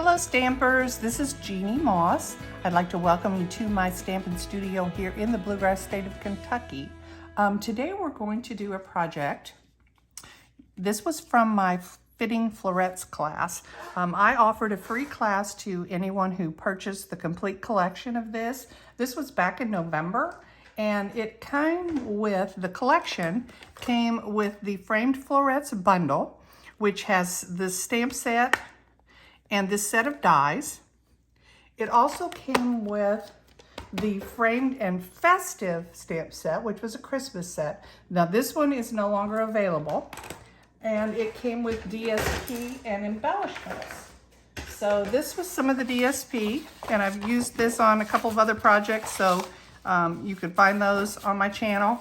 Hello Stampers, this is Jeannie Moss. I'd like to welcome you to my stamping studio here in the Bluegrass state of Kentucky. Today we're going to do a project. This was from my fitting florets class. I offered a free class to anyone who purchased the complete collection of this. This was back in November, and it came with, the collection came with the framed florets bundle, which has the stamp set and this set of dies. It also came with the framed and festive stamp set, which was a Christmas set. Now this one is no longer available. And it came with DSP and embellishments. So this was some of the DSP, and I've used this on a couple of other projects, so you can find those on my channel.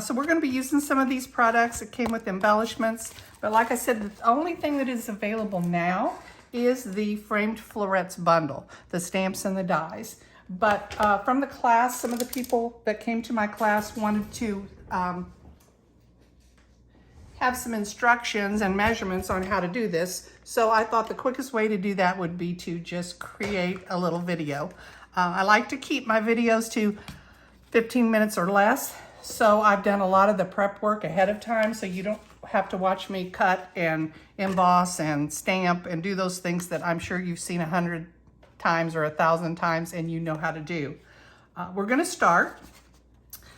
So we're gonna be using some of these products. It came with embellishments, but like I said, the only thing that is available now is the framed florets bundle, the stamps and the dies. But from the class, some of the people that came to my class wanted to have some instructions and measurements on how to do this. So I thought the quickest way to do that would be to just create a little video. I like to keep my videos to 15 minutes or less. So I've done a lot of the prep work ahead of time, so you don't have to watch me cut and emboss and stamp and do those things that I'm sure you've seen 100 times or 1,000 times and you know how to do. We're gonna start.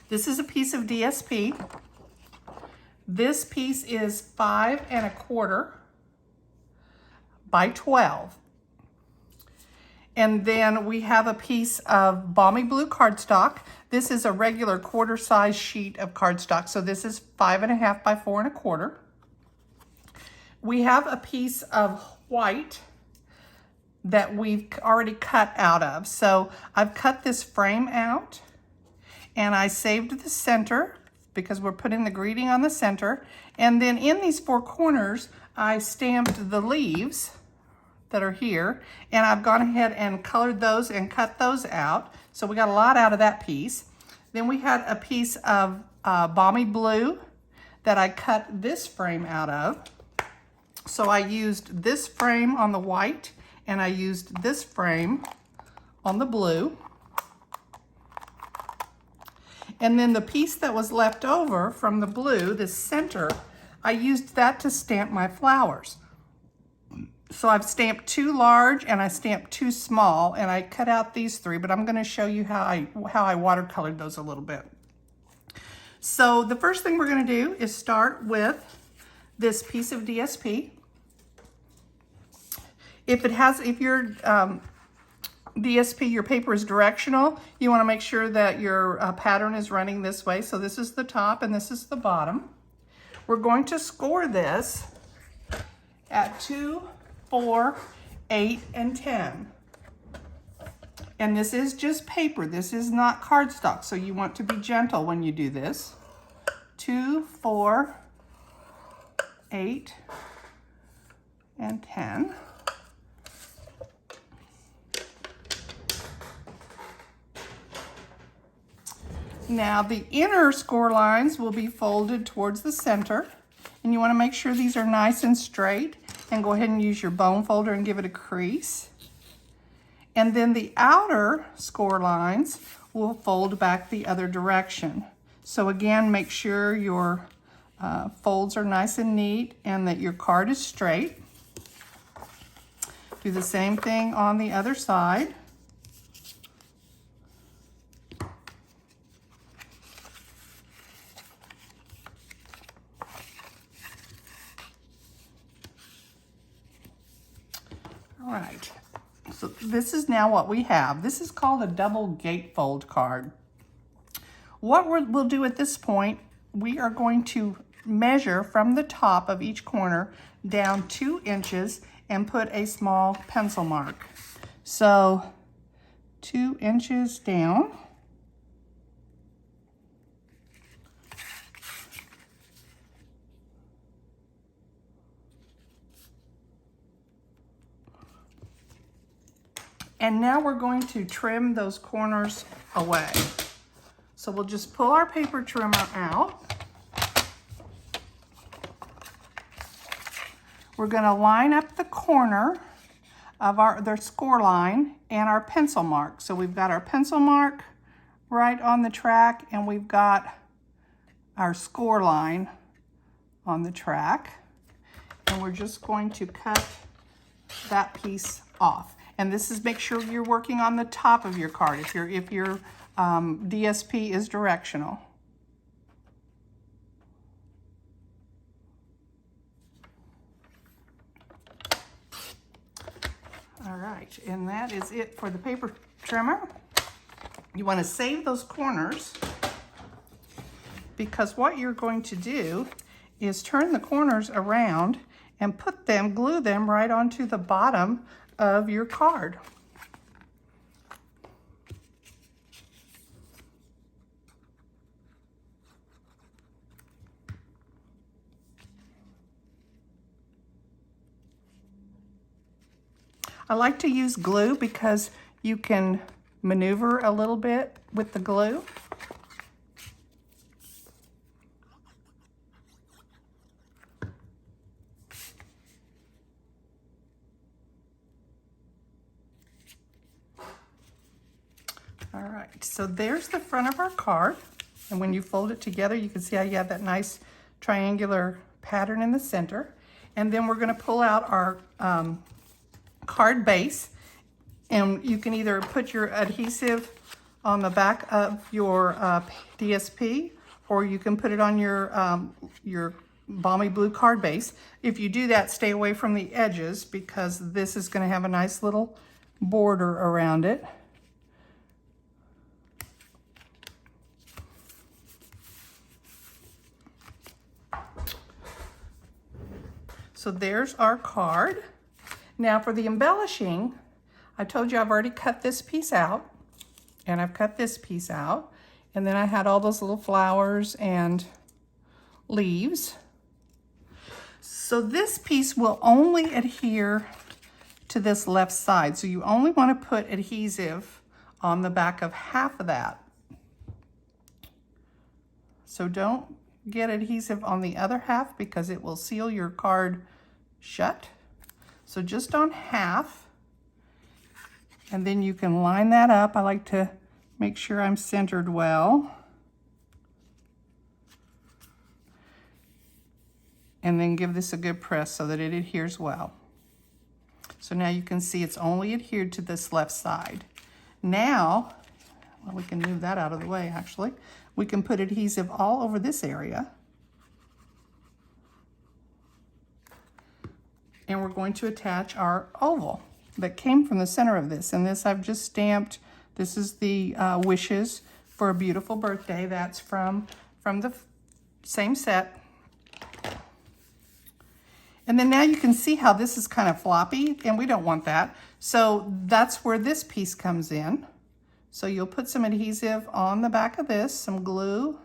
This is a piece of DSP. This piece is 5 1/4 by 12. And then we have a piece of balmy blue cardstock. This is a regular quarter size sheet of cardstock. So this is 5 1/2 by 4 1/4. We have a piece of white that we've already cut out of. So I've cut this frame out and I saved the center because we're putting the greeting on the center. And then in these 4 corners, I stamped the leaves that are here, and I've gone ahead and colored those and cut those out. So we got a lot out of that piece. Then we had a piece of balmy blue that I cut this frame out of. So I used this frame on the white, and I used this frame on the blue. And then the piece that was left over from the blue, this center, I used that to stamp my flowers. So I've stamped 2 large and I stamped 2 small, and I cut out these 3, but I'm gonna show you how I watercolored those a little bit. So the first thing we're gonna do is start with this piece of DSP. If your DSP, your paper is directional, you wanna make sure that your pattern is running this way. So this is the top and this is the bottom. We're going to score this at 2, 4, 8, and 10. And this is just paper. This is not cardstock, so you want to be gentle when you do this. 2, 4, 8, and 10. Now the inner score lines will be folded towards the center, and you want to make sure these are nice and straight, and go ahead and use your bone folder and give it a crease. And then the outer score lines will fold back the other direction. So again, make sure your folds are nice and neat and that your card is straight. Do the same thing on the other side. All right, so this is now what we have. This is called a double gatefold card. What we'll do at this point, we are going to measure from the top of each corner down 2 inches and put a small pencil mark. So 2 inches down. And now we're going to trim those corners away. So we'll just pull our paper trimmer out. We're going to line up the corner of their score line and our pencil mark. So we've got our pencil mark right on the track, and we've got our score line on the track. And we're just going to cut that piece off. And this is, make sure you're working on the top of your card if your DSP is directional. All right, and that is it for the paper trimmer. You want to save those corners, because what you're going to do is turn the corners around and glue them right onto the bottom of your card. I like to use glue because you can maneuver a little bit with the glue. All right, so there's the front of our card. And when you fold it together, you can see how you have that nice triangular pattern in the center. And then we're gonna pull out our card base, and you can either put your adhesive on the back of your DSP, or you can put it on your balmy blue card base. If you do that, stay away from the edges, because this is going to have a nice little border around it. So there's our card. Now for the embellishing, I told you I've already cut this piece out, and I've cut this piece out, and then I had all those little flowers and leaves. So this piece will only adhere to this left side. So you only want to put adhesive on the back of half of that. So don't get adhesive on the other half, because it will seal your card shut. So just on half, and then you can line that up. I like to make sure I'm centered well. And then give this a good press so that it adheres well. So now you can see it's only adhered to this left side. Now, well, we can move that out of the way actually. We can put adhesive all over this area. And we're going to attach our oval that came from the center of this. And this I've just stamped. This is the Wishes for a Beautiful Birthday. That's from the same set. And then now you can see how this is kind of floppy, and we don't want that. So that's where this piece comes in. So you'll put some adhesive on the back of this, some glue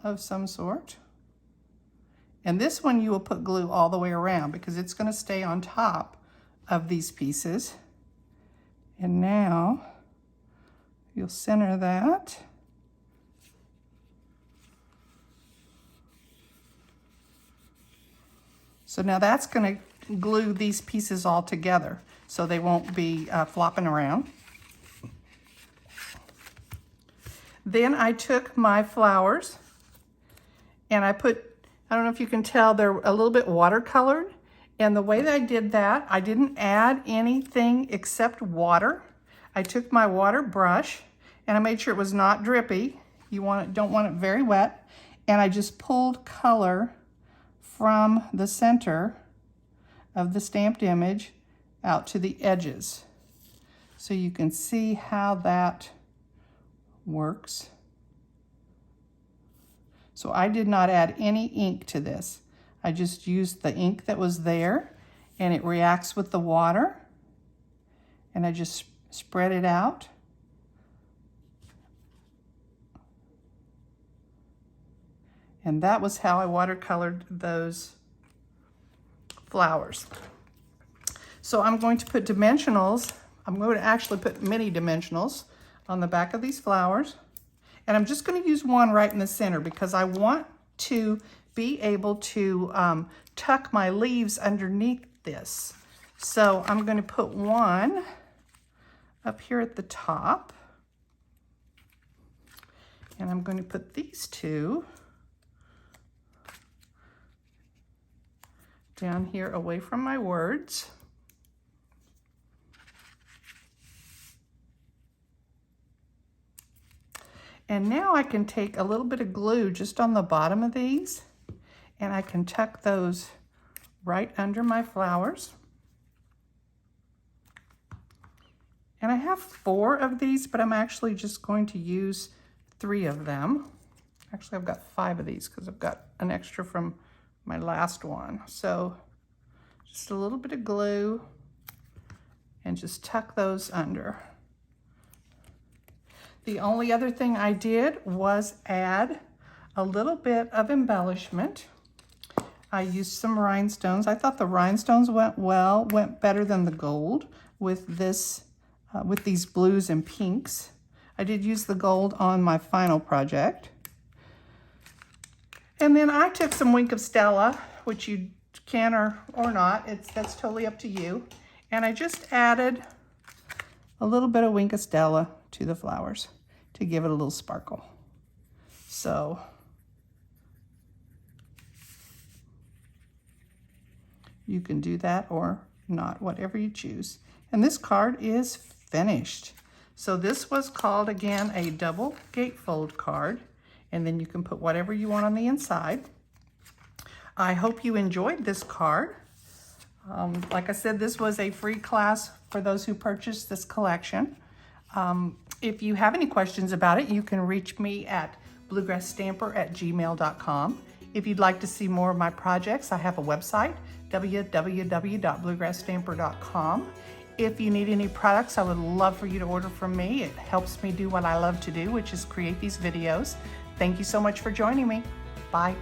of some sort. And this one you will put glue all the way around, because it's going to stay on top of these pieces. And now you'll center that. So now that's going to glue these pieces all together so they won't be flopping around. Then I took my flowers and I don't know if you can tell, they're a little bit watercolored. And the way that I did that, I didn't add anything except water. I took my water brush and I made sure it was not drippy. You don't want it very wet. And I just pulled color from the center of the stamped image out to the edges. So you can see how that works. So I did not add any ink to this. I just used the ink that was there, and it reacts with the water. And I just spread it out. And that was how I watercolored those flowers. So I'm going to put dimensionals. I'm going to actually put mini dimensionals on the back of these flowers. And I'm just going to use one right in the center because I want to be able to tuck my leaves underneath this. So I'm going to put one up here at the top. And I'm going to put these two down here away from my words. And now I can take a little bit of glue just on the bottom of these, and I can tuck those right under my flowers. And I have 4 of these, but I'm actually just going to use 3 of them. Actually, I've got 5 of these because I've got an extra from my last one. So just a little bit of glue and just tuck those under. The only other thing I did was add a little bit of embellishment. I used some rhinestones. I thought the rhinestones went better than the gold with this, with these blues and pinks. I did use the gold on my final project. And then I took some Wink of Stella, which you can or not, that's totally up to you. And I just added a little bit of Wink of Stella to the flowers to give it a little sparkle. So you can do that or not, whatever you choose. And this card is finished. So this was called, again, a double gatefold card, and then you can put whatever you want on the inside. I hope you enjoyed this card. Like I said, this was a free class for those who purchased this collection. If you have any questions about it, you can reach me at bluegrassstamper@gmail.com. If you'd like to see more of my projects, I have a website, www.bluegrassstamper.com. If you need any products, I would love for you to order from me. It helps me do what I love to do, which is create these videos. Thank you so much for joining me. Bye.